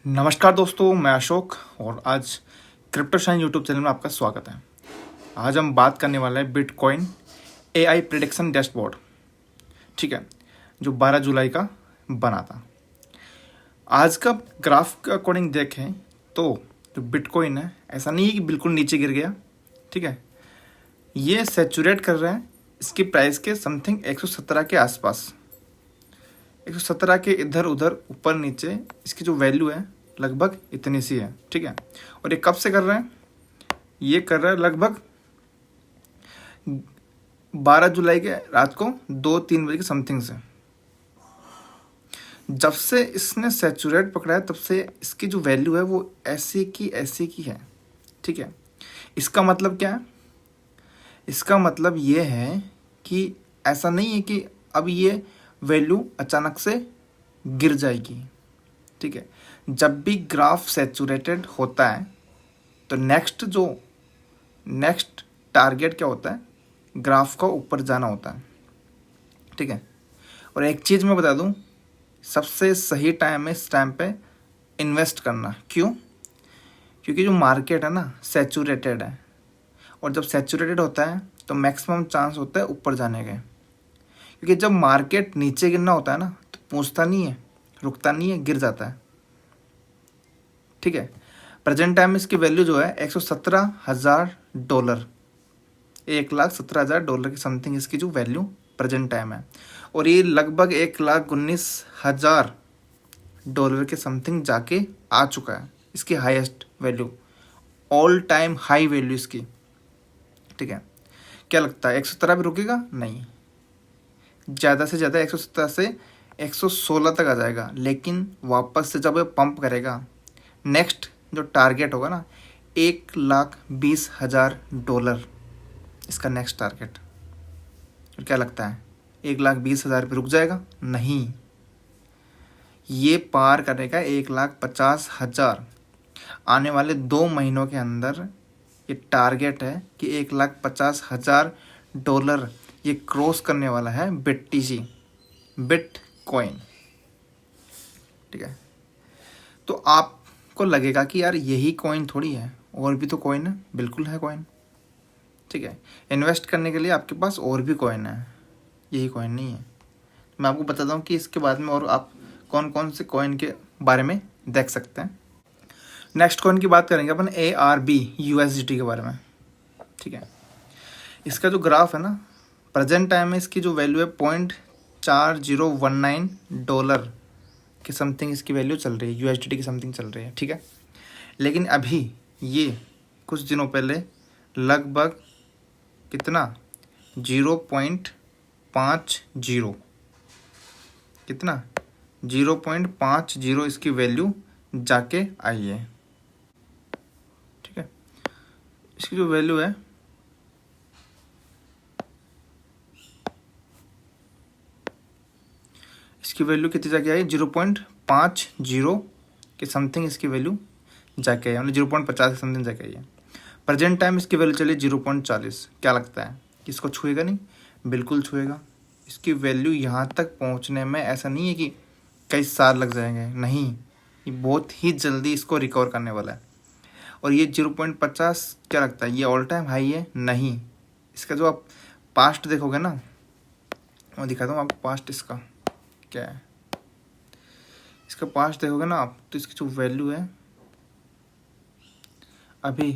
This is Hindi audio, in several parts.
नमस्कार दोस्तों, मैं अशोक और आज क्रिप्टो शाइन यूट्यूब चैनल में आपका स्वागत है। आज हम बात करने वाले हैं बिटकॉइन एआई प्रिडिक्शन डैशबोर्ड, ठीक है, जो 12 जुलाई का बना था। आज का ग्राफ के अकॉर्डिंग देखें तो जो बिटकॉइन है, ऐसा नहीं है कि बिल्कुल नीचे गिर गया, ठीक है, ये सैचुरेट कर रहा है इसकी प्राइस के समथिंग 117 के आसपास, 117 के इधर उधर ऊपर नीचे इसकी जो वैल्यू है लगभग इतनी सी है, ठीक है। और ये कब से कर रहे हैं? ये कर रहा है लगभग 12 जुलाई के रात को 2-3 बजे के समथिंग से। जब से इसने सैचुरेट पकड़ा है तब से इसकी जो वैल्यू है वो ऐसी की है, ठीक है। इसका मतलब क्या है? इसका मतलब ये है कि ऐसा नहीं है कि अब ये वैल्यू अचानक से गिर जाएगी, ठीक है। जब भी ग्राफ सैचुरेटेड होता है तो नेक्स्ट टारगेट क्या होता है? ग्राफ का ऊपर जाना होता है, ठीक है। और एक चीज़ मैं बता दूं, सबसे सही टाइम है इस टाइम पे इन्वेस्ट करना। क्यों? क्योंकि जो मार्केट है ना सैचुरेटेड है, और जब सैचुरेटेड होता है तो मैक्सिमम चांस होता है ऊपर जाने के। क्योंकि जब मार्केट नीचे गिरना होता है ना तो पहुंचता नहीं है, रुकता नहीं है, गिर जाता है, ठीक है। प्रेजेंट टाइम में इसकी वैल्यू जो है $117,000, $1,17,000 की समथिंग इसकी जो वैल्यू प्रेजेंट टाइम है। और ये लगभग $1,19,000 के समथिंग जाके आ चुका है, इसकी highest value, all time high value इसकी, ठीक है। क्या लगता है 117 भी रुकेगा? नहीं, ज़्यादा से ज़्यादा 117 से 116 तक आ जाएगा। लेकिन वापस से जब ये पंप करेगा, नेक्स्ट जो टारगेट होगा ना $1,20,000 इसका नेक्स्ट टारगेट। और क्या लगता है 1,20,000 पे रुक जाएगा? नहीं, ये पार करेगा 1,50,000। आने वाले 2 महीनों के अंदर ये टारगेट है कि $1,50,000 ये क्रॉस करने वाला है BTC, बिटकॉइन, ठीक है। तो आपको लगेगा कि यार यही कॉइन थोड़ी है, और भी तो कॉइन है। बिल्कुल है कॉइन, ठीक है। इन्वेस्ट करने के लिए आपके पास और भी कॉइन है, यही कॉइन नहीं है। मैं आपको बताता हूँ कि इसके बाद में और आप कौन कौन से कॉइन के बारे में देख सकते हैं। नेक्स्ट कॉइन की बात करेंगे अपन ARB USDT के बारे में, ठीक है। इसका जो ग्राफ है ना, प्रेजेंट टाइम में इसकी जो वैल्यू है $0.4019 के समथिंग इसकी वैल्यू चल रही है, USDT की समथिंग चल रही है, ठीक है। लेकिन अभी ये कुछ दिनों पहले लगभग कितना 0.50, कितना 0.50 इसकी वैल्यू जाके आई है, ठीक है। इसकी जो वैल्यू है इसकी वैल्यू कितनी जाके आई? 0.50 के समथिंग इसकी वैल्यू जाके आई, मतलब 0.50 के समथिंग जाके आई है। प्रेजेंट टाइम इसकी वैल्यू चली 0.40। क्या लगता है कि इसको छुएगा? नहीं, बिल्कुल छुएगा। इसकी वैल्यू यहाँ तक पहुँचने में ऐसा नहीं है कि कई साल लग जाएंगे, नहीं, ये बहुत ही जल्दी इसको रिकवर करने वाला है। और ये 0.50 क्या लगता है ये ऑल टाइम हाई है? नहीं, इसका जो आप पास्ट देखोगे ना, मैं दिखाता हूँ आपको पास्ट इसका क्या है। इसका पास्ट देखोगे ना आप तो इसकी जो वैल्यू है अभी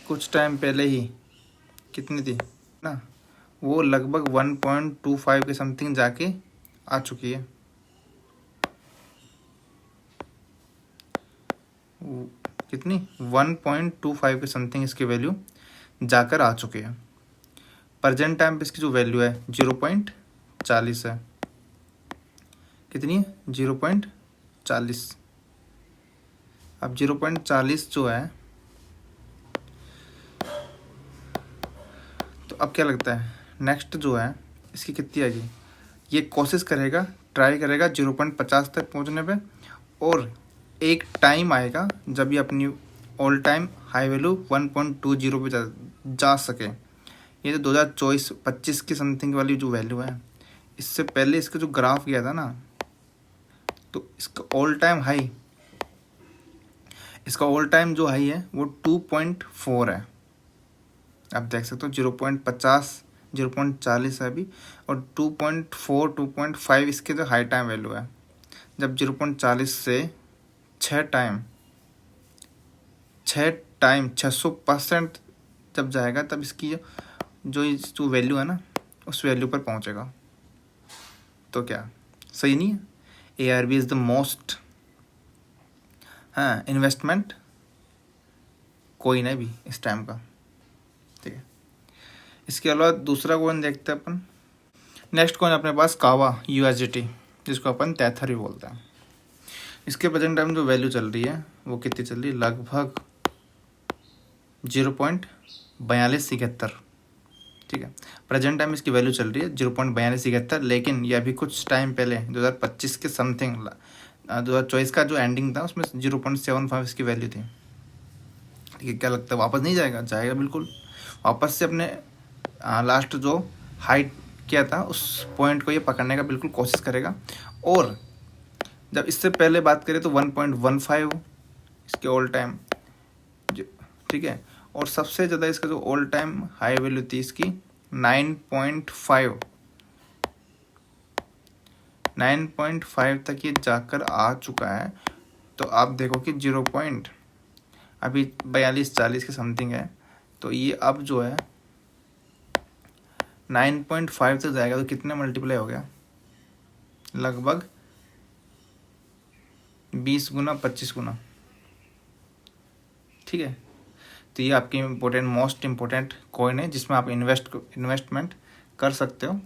कुछ टाइम पहले ही कितनी थी ना, वो लगभग 1.25 के समथिंग जाके आ चुकी है। कितनी? 1.25 के समथिंग इसकी वैल्यू जाकर आ चुकी है। प्रेजेंट टाइम पे इसकी जो वैल्यू है 0.40 है। कितनी है? 0.40। अब 0.40 जो है, तो अब क्या लगता है नेक्स्ट जो है इसकी कितनी आएगी? ये कोशिश करेगा, ट्राई करेगा 0.50 तक पहुंचने पे, और एक टाइम आएगा जब ये अपनी ऑल टाइम हाई वैल्यू 1.20 पे जा सके। ये तो 2024-25 की समथिंग वाली जो वैल्यू है, इससे पहले इसका जो ग्राफ गया था ना, तो इसका ऑल टाइम हाई इसका ऑल टाइम जो हाई है वो 2.4 है, आप देख सकते हो। 0.50 0.40 है अभी, और 2.4 2.5 इसके जो हाई टाइम वैल्यू है। जब 0.40 से 600% जब जाएगा तब इसकी जो वैल्यू है ना उस वैल्यू पर पहुंचेगा। तो क्या सही नहीं है? ARB is the most investment coin है भी इस टाइम का, ठीक है। इसके अलावा दूसरा कॉइन देखते हैं अपन। नेक्स्ट कॉइन अपने पास कावा USDT, जिसको अपन टैथर भी बोलते हैं। इसके प्रेजेंट टाइम जो वैल्यू चल रही है वो कितनी चल रही है, लगभग 0.4273, ठीक है। प्रेजेंट टाइम इसकी वैल्यू चल रही है 0.4273, लेकिन ये अभी कुछ टाइम पहले 2025 के समथिंग 2024 का जो एंडिंग था उसमें 0.75 इसकी वैल्यू थी, ठीक है। क्या लगता है वापस नहीं जाएगा? जाएगा बिल्कुल, वापस से अपने लास्ट जो हाइट किया था उस पॉइंट को ये पकड़ने का बिल्कुल कोशिश करेगा। और जब इससे पहले बात करें तो 1.15 इसके ऑल टाइम, ठीक है। और सबसे ज़्यादा इसका जो ऑल टाइम हाई वैल्यू थी इसकी 9.5 तक ये जाकर आ चुका है। तो आप देखो कि 0 पॉइंट अभी 42-40 के समथिंग है, तो ये अब जो है 9.5 तक जाएगा तो कितने मल्टीप्लाई हो गया, लगभग 20 गुना 25 गुना, ठीक है। तो ये आपकी मोस्ट इम्पोर्टेंट कॉइन है जिसमें आप इन्वेस्टमेंट कर सकते हो।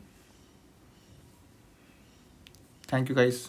Thank you guys.